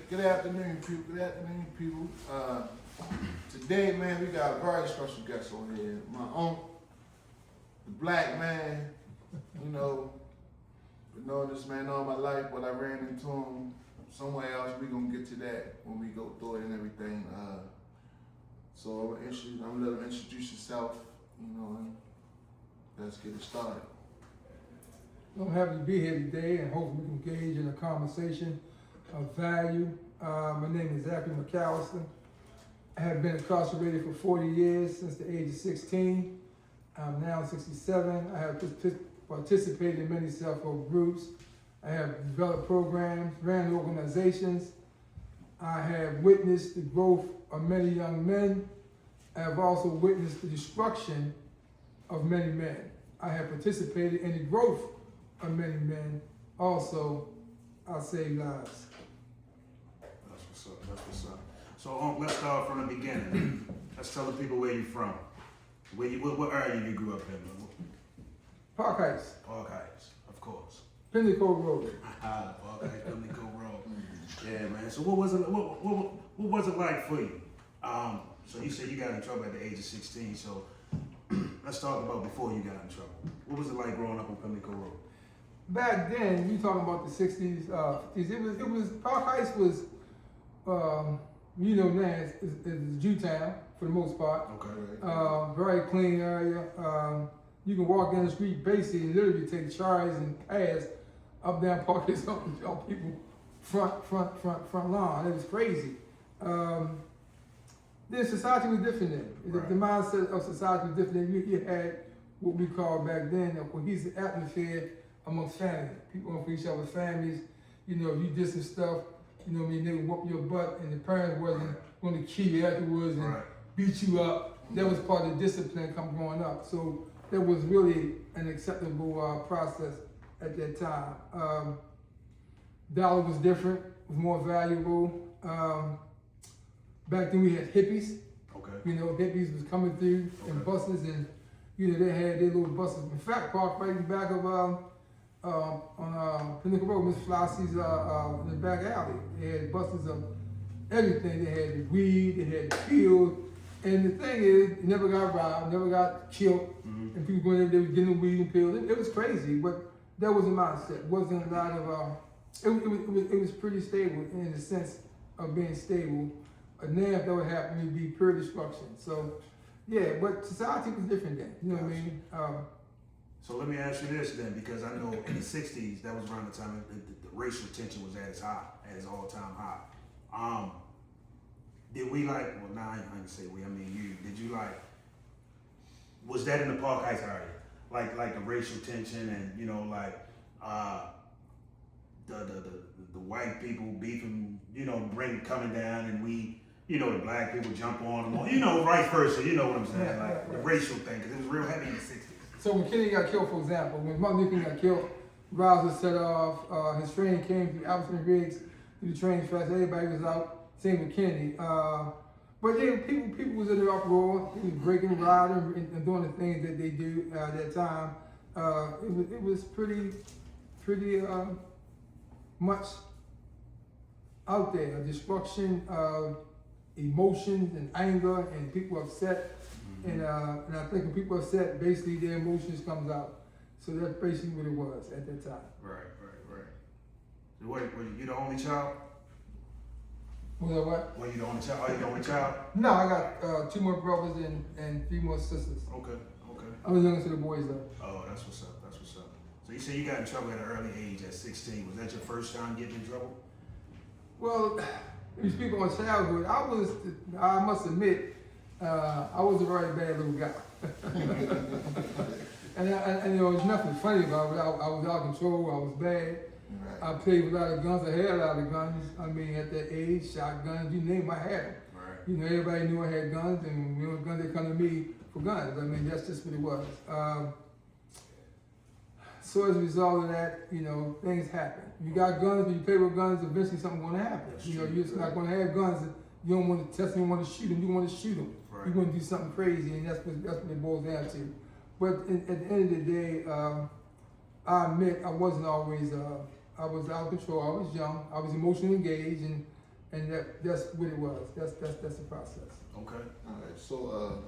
Good afternoon, people. Good afternoon, people. Today, man, we got a very special guest on here. My uncle, the black man. You know, been knowing this man all my life, but I ran into him somewhere else. We gonna get to that when we go through it and everything. So I'm gonna let him introduce himself. You know, and let's get it started. I'm happy to be here today and hope we can engage in a conversation of value. My name is Zachary McAllister. I have been incarcerated for 40 years since the age of 16. I'm now 67. I have participated in many self-help groups. I have developed programs, ran organizations. I have witnessed the growth of many young men. I have also witnessed the destruction of many men. I have participated in the growth of many men. Also, I save lives. That's what's up. That's what's up. So let's start from the beginning. Let's tell the people where you're from. What area you grew up in? Park Heights, Park Heights, of course. Pimlico Road. Park Heights, Pimlico Road. Yeah, man. So what was it? What was it like for you? So you said you got in trouble at the age of 16. So let's talk about before you got in trouble. What was it like growing up on Pimlico Road? Back then, you talking about the 60s, 50s, it was, Park Heights was, you know now, it's a Jew town for the most part. Okay. Very clean area. You can walk down the street basically and literally take charges and pass up down Park Heights on people front lawn. It was crazy. Then society was different then. Right. The mindset of society was different then. You had what we called back then a cohesive atmosphere amongst families. People went for each other's families. You know, if you did some stuff, you know what I mean, they would whoop your butt and the parents wasn't going to kill you afterwards and beat you up. That was part of the discipline growing up. So that was really an acceptable process at that time. Dollar was different, was more valuable. Back then we had hippies. Okay. You know, hippies was coming through in buses and, you know, they had their little buses. In fact, parked right in the back of on Pimlico Road, Miss Flossie's in the back alley. They had buses of everything. They had the weed, they had the field. And the thing is, you never got robbed, never got killed. Mm-hmm. And people going in there, they was getting the weed and pills. It was crazy, but that was a mindset. It wasn't a lot of, it was pretty stable in the sense of being stable. Now if that would happen, it would be pure destruction. So, yeah, but society was different then. You know what I mean? So let me ask you this then, because I know in the 60s, that was around the time the racial tension was at its all-time high. Did we I ain't say we, I mean you, did you was that in the Park Heights area? Like the racial tension and, you know, the white people beefing, you know, coming down and we, you know, the black people jump on them, you know, vice versa, you know what I'm saying? The racial thing, because it was real heavy in the 60s. So when Kennedy got killed, for example, when Martin Luther King got killed, rounds was set off, his train came through Albertson Riggs, through the train tracks, everybody was out, same with Kennedy. But yeah, people was in the uproar, they was breaking, riding, and doing the things that they do at that time. It was pretty much out there, destruction of emotions and anger and people upset. And I think when people are upset, basically their emotions comes out. So that's basically what it was at that time. Right. So were you the only child? Was that what? Were you the only child? Are you the only child? No, I got 2 more brothers and 3 more sisters. Okay. I was youngest of the boys though. Oh, that's what's up. So you said you got in trouble at an early age at 16. Was that your first time getting in trouble? Well, if you speak on childhood, I must admit, I was a very bad little guy. and there was nothing funny about it. I was out of control, I was bad. I played with a lot of guns, I had a lot of guns. I mean, at that age, shotguns, you name it, I had them. Right. You know, everybody knew I had guns, and when it was guns, they come to me for guns. I mean, that's just what it was. So as a result of that, you know, things happen. You got guns, when you play with guns, eventually something's gonna happen. That's you know, true. you're just not gonna have guns. You don't want to test them, you want to shoot them, you want to shoot them. Right. You're going to do something crazy, and that's what it boils down to. But at the end of the day, I admit I wasn't always, I was out of control. I was young, I was emotionally engaged, and and that's what it was. That's the process. Okay. All right. So,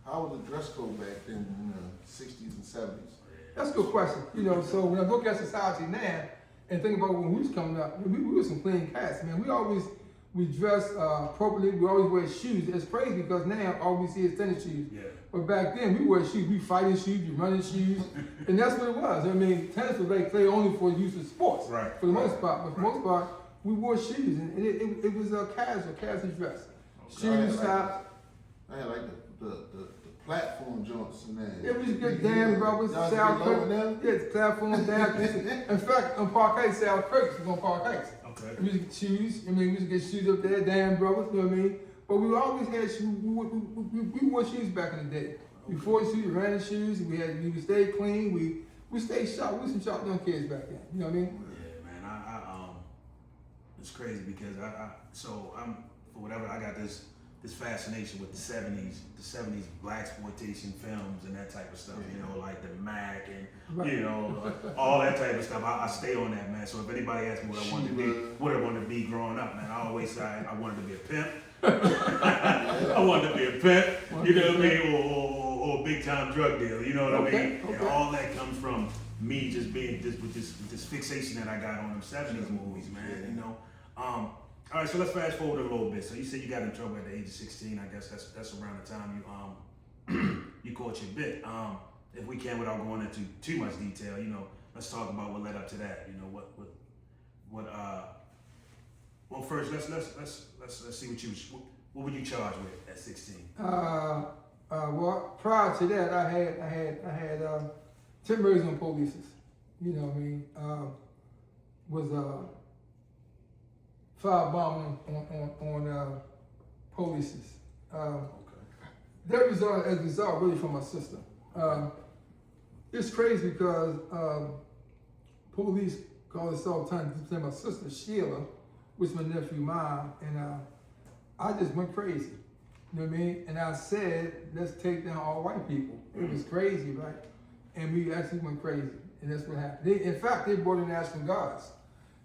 how was the dress code back then in the '60s and '70s? That's a good question. You know, so when I look at society now and think about when we was coming up, we were some clean cats, man. We dress appropriately. We always wear shoes. It's crazy because now all we see is tennis shoes. Yeah. But back then we wore shoes. We fighting shoes, we running shoes, and that's what it was. I mean, tennis was like play only for use of sports, Right. for the most part. But for the most part, we wore shoes, and it was a casual dress. Shoes, socks. I had like the platform joints in there. It was good damn rubbers, Y'all Sal get low in Kirk. them? Yeah, platform down. In fact, on Park Heights, Sal Kirk was on Park Heights. Okay. We used to get shoes. I mean, we used to get shoes up there, damn brothers, you know what I mean? But we always had shoes. We wore shoes back in the day. Before shoes, we ran in shoes. We stayed clean. We stayed sharp. We were some sharp young kids back then. You know what I mean? Yeah, man. I it's crazy because I'm for whatever I got this fascination with the '70s black exploitation films and that type of stuff. You know, like the Mac and you know all that type of stuff. I stay on that, man. So if anybody asks me what I wanted to be growing up, man, I always say I wanted to be a pimp. I wanted to be a pimp. You know what I mean? Or a big time drug dealer. You know what I mean? Okay. And all that comes from me just being with this fixation that I got on them '70s movies, man. You know. All right, so let's fast forward a little bit. So you said you got in trouble at the age of 16. I guess that's around the time you you caught your bit. If we can, without going into too much detail, you know, let's talk about what led up to that. You know, well, first let's see what were you charged with at 16? Well, prior to that, I had 10 murders on police. You know what I mean? Was firebombing on police. That result, as a result, really from my sister. It's crazy because police call us all the time to say my sister Sheila, which is my nephew mom, and I just went crazy. You know what I mean? And I said, let's take down all white people. It was crazy, right? And we actually went crazy, and that's what happened. In fact, they brought in National Guards.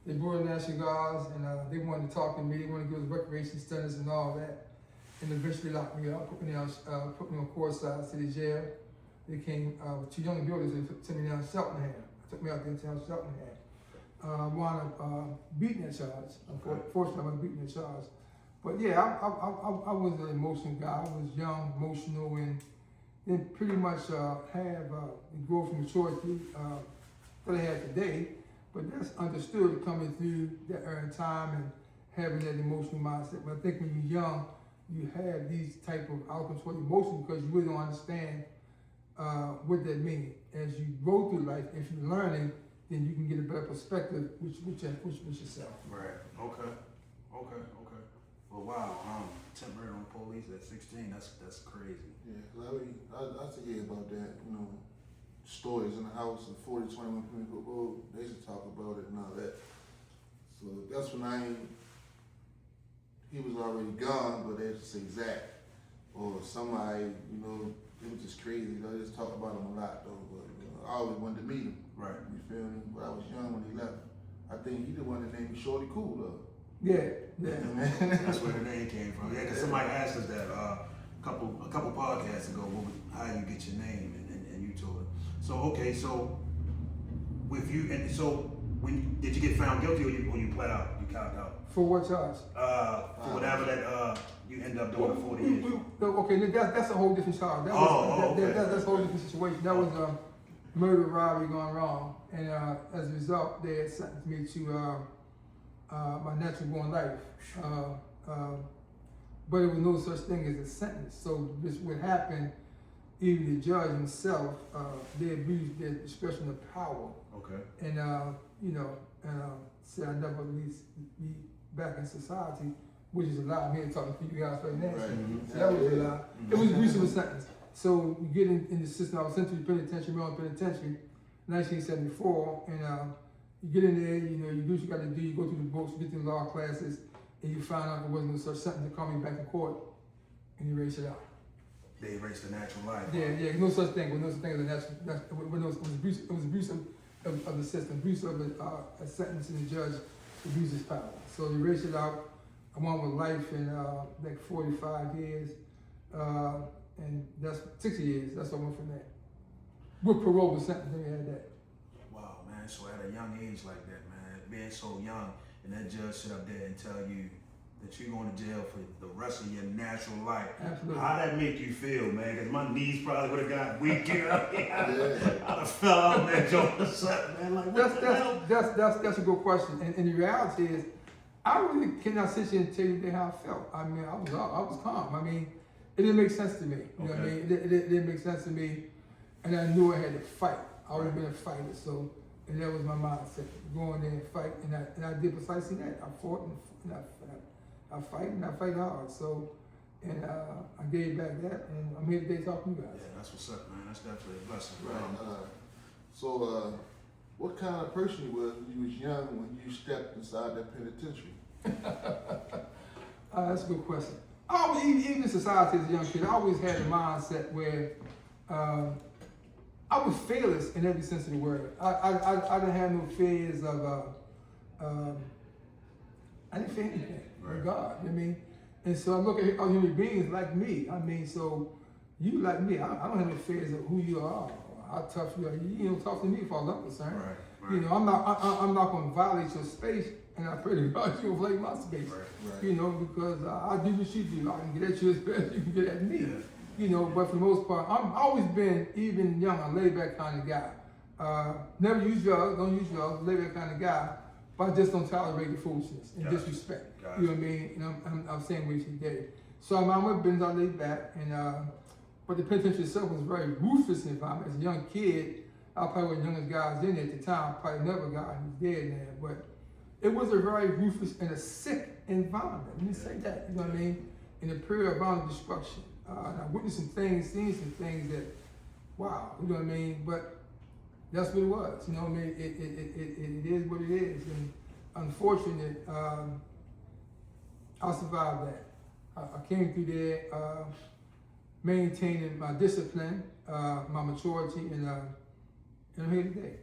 They brought in National Guards, and they wanted to talk to me. They wanted to give us recreation centers and all that. And eventually locked me up, put me on courtside to the jail. They came with two young builders and took me down to Cheltenham. Took me out there to Cheltenham. Wound up beating that charge. Unfortunately, I was beating that charge. But yeah, I was an emotional guy. I was young, emotional, and then pretty much have the growth and maturity that I have today. But that's understood coming through that early time and having that emotional mindset. But I think when you're young, you have these type of out-of-control emotions because you really don't understand what that means. As you go through life, if you're learning, then you can get a better perspective with yourself. Right. Okay. Well, wow. 10 murder on police at 16. That's crazy. Yeah, 'cause I used to hear about that, you know, stories in the house of 40-21 people. Oh, they used to talk about it and all that. So that's when he was already gone, but they used to say Zach or somebody, you know, it was just crazy. They just talk about him a lot though, but you know, I always wanted to meet him. Right. You feel me? But I was young when he left. I think he the one that named me Shorty Cool though. Yeah. That's where the name came from. Yeah, because somebody asked us that a couple podcasts ago, how you get your name, and you told it. So okay, so with you, and so when did you get found guilty, or you pled out, you copped out? For what charge? For whatever that you end up doing for 40 years. Okay, that's a whole different charge. That's a whole different situation. That was murder, robbery gone wrong, and as a result, they had sentenced me to my natural born life. But there was no such thing as a sentence. So this would happen. Even the judge himself, they abused their discretion of power. Okay. And said I never be back in society, which is a lie. I'm here talking to you guys right now. Right. So that was a lie. It was abuse of a sentence. So you get in the system. I was sent to the penitentiary, Maryland Penitentiary, 1974, and you get in there. You know, you do what you got to do. You go through the books, you get through law classes, and you find out there wasn't no such sentence. They call me back in court, and you erase it out. They erased the natural life. Yeah, no such thing. With no such thing as a natural. It was abuse of the system, abuse of a sentence, and the judge abuses power. So you erase it out. one with life and like 45 years, and that's 60 years. That's what I went from there. With parole was sentence, then we had that. Wow, man. So at a young age like that, man, being so young, and that judge sit up there and tell you that you're going to jail for the rest of your natural life. Absolutely. How that make you feel, man? Because my knees probably would have got weak. I'd have fell out on that joint or something, man. Like, what the hell? That's a good question. And the reality is, I really cannot sit here and tell you how I felt. I mean, I was calm. I mean, it didn't make sense to me. You know what I mean? It didn't make sense to me, and I knew I had to fight. I always been a fighter, so and that was my mindset. Go in there and fight, and I did precisely that. I fought and I fight hard. So, and I gave back that, and I'm here today talking to you guys. Yeah, that's what's up, man. That's definitely a blessing. Right. So, what kind of person you was when you was young when you stepped inside that penitentiary? That's a good question. I always, even in society as a young kid, I always had a mindset where I was fearless in every sense of the word. I didn't have no fears of, I didn't fear anything with God, you know what I mean? And so I look at other human beings like me. I mean, so you like me, I don't have any fears of who you are, or how tough you are. You don't talk to me as far as I'm concerned. Right. You know, I'm not going to violate your space, and I pray to God you don't violate my space. Right. You know, because I do what you do. I can get at you as best as you can get at me. Yeah. You know, but for the most part, I've always been, even young, a laid back kind of guy. Never use drugs, don't use drugs, laid back kind of guy, but I just don't tolerate the foolishness and disrespect. Gotcha. You know what I mean? And I'm saying what you did. So I've been laid back, and but the penitentiary itself was a very ruthless environment. As a young kid, I was probably one of the youngest guys in there at the time. Probably never got, he's dead now, but it was a very ruthless and a sick environment. Let me say that. You know what I mean? In a period of violent destruction. I witnessed some things, seen some things that, wow, you know what I mean? But that's what it was, you know what I mean? It is what it is, and unfortunate, I survived that. I came through there maintaining my discipline, my maturity, and I'm here today.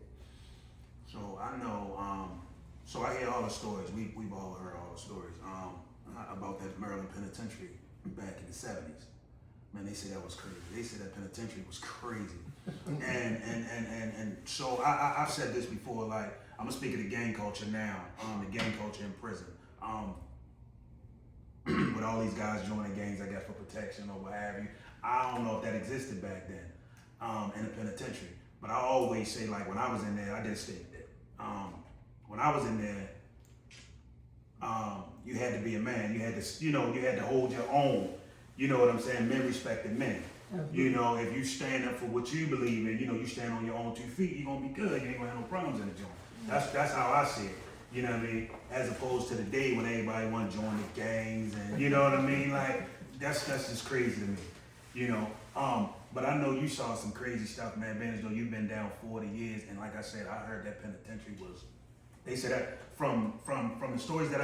So I know, so I hear all the stories. We've all heard all the stories about that Maryland penitentiary back in the 70s. Man, they said that was crazy. They said that penitentiary was crazy. and so I've said this before, like, I'm gonna speak of the gang culture now, the gang culture in prison. With all these guys joining gangs, I guess, for protection or what have you. I don't know if that existed back then in the penitentiary. But I always say, like, when I was in there, I did state that. When I was in there, you had to be a man. You had to, you had to hold your own. You know what I'm saying? Men respected men. Absolutely. You know, if you stand up for what you believe in, you stand on your own 2 feet, you're gonna be good. You ain't gonna have no problems in the joint. That's how I see it. You know what I mean? As opposed to the day when everybody want to join the gangs and you know what I mean? Like that's just crazy to me. You know. But I know you saw some crazy stuff, man. Ben, as though you've been down 40 years, and like I said, I heard that penitentiary was. They said that from the stories that I